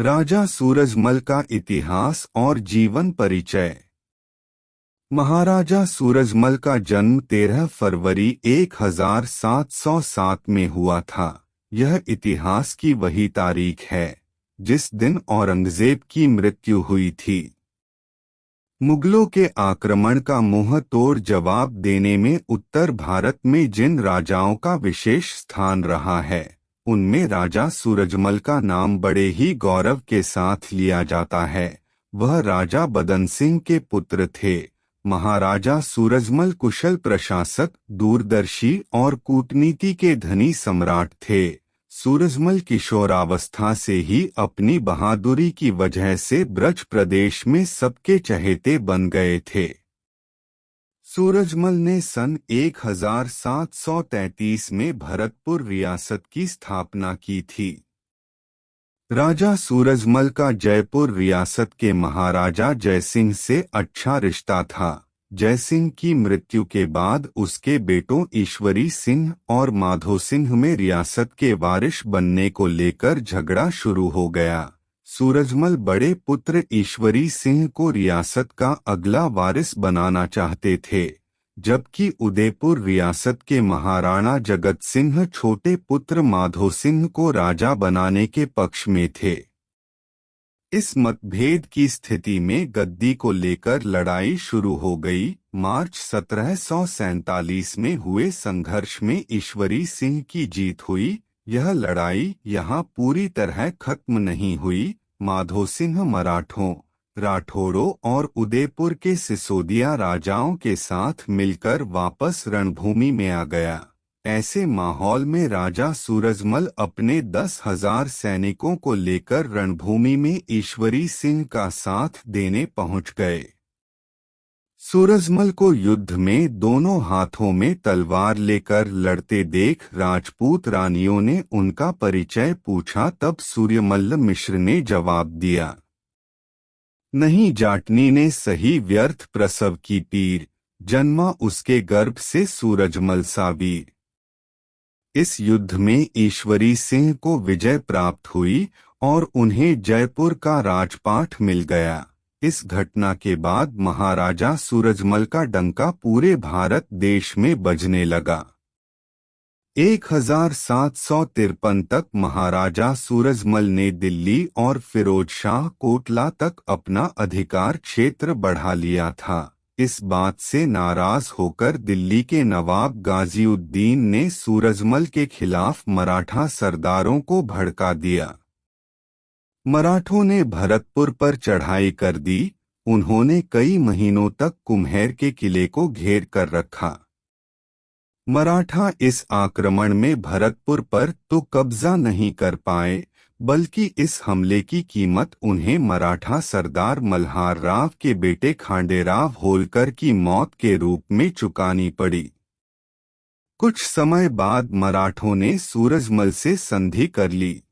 राजा सूरजमल का इतिहास और जीवन परिचय। महाराजा सूरजमल का जन्म 13 फरवरी 1707 में हुआ था। यह इतिहास की वही तारीख है जिस दिन औरंगजेब की मृत्यु हुई थी। मुगलों के आक्रमण का मुंह तोड़ जवाब देने में उत्तर भारत में जिन राजाओं का विशेष स्थान रहा है, उनमें राजा सूरजमल का नाम बड़े ही गौरव के साथ लिया जाता है। वह राजा बदन सिंह के पुत्र थे। महाराजा सूरजमल कुशल प्रशासक, दूरदर्शी और कूटनीति के धनी सम्राट थे। सूरजमल किशोरावस्था से ही अपनी बहादुरी की वजह से ब्रज प्रदेश में सबके चहेते बन गए थे। सूरजमल ने सन 1733 में भरतपुर रियासत की स्थापना की थी। राजा सूरजमल का जयपुर रियासत के महाराजा जयसिंह से अच्छा रिश्ता था। जयसिंह की मृत्यु के बाद उसके बेटों ईश्वरी सिंह और माधो सिंह में रियासत के वारिस बनने को लेकर झगड़ा शुरू हो गया। सूरजमल बड़े पुत्र ईश्वरी सिंह को रियासत का अगला वारिस बनाना चाहते थे, जबकि उदयपुर रियासत के महाराणा जगत सिंह छोटे पुत्र माधो सिंह को राजा बनाने के पक्ष में थे। इस मतभेद की स्थिति में गद्दी को लेकर लड़ाई शुरू हो गई। मार्च 1747 में हुए संघर्ष में ईश्वरी सिंह की जीत हुई। यह लड़ाई यहाँ पूरी तरह खत्म नहीं हुई। माधो सिंह मराठों, राठौड़ों और उदयपुर के सिसोदिया राजाओं के साथ मिलकर वापस रणभूमि में आ गया। ऐसे माहौल में राजा सूरजमल अपने 10,000 सैनिकों को लेकर रणभूमि में ईश्वरी सिंह का साथ देने पहुंच गए। सूरजमल को युद्ध में दोनों हाथों में तलवार लेकर लड़ते देख राजपूत रानियों ने उनका परिचय पूछा। तब सूर्यमल्ल मिश्र ने जवाब दिया, नहीं जाटनी ने सही व्यर्थ प्रसव की पीर, जन्मा उसके गर्भ से सूरजमल सा वीर। इस युद्ध में ईश्वरी सिंह को विजय प्राप्त हुई और उन्हें जयपुर का राजपाट मिल गया। इस घटना के बाद महाराजा सूरजमल का डंका पूरे भारत देश में बजने लगा। 1753 तक महाराजा सूरजमल ने दिल्ली और फिरोजशाह कोटला तक अपना अधिकार क्षेत्र बढ़ा लिया था। इस बात से नाराज होकर दिल्ली के नवाब गाजीउद्दीन ने सूरजमल के खिलाफ मराठा सरदारों को भड़का दिया। मराठों ने भरतपुर पर चढ़ाई कर दी। उन्होंने कई महीनों तक कुम्हेर के किले को घेर कर रखा। मराठा इस आक्रमण में भरतपुर पर तो कब्जा नहीं कर पाए, बल्कि इस हमले की कीमत उन्हें मराठा सरदार मल्हार राव के बेटे खांडेराव होलकर की मौत के रूप में चुकानी पड़ी। कुछ समय बाद मराठों ने सूरजमल से संधि कर ली।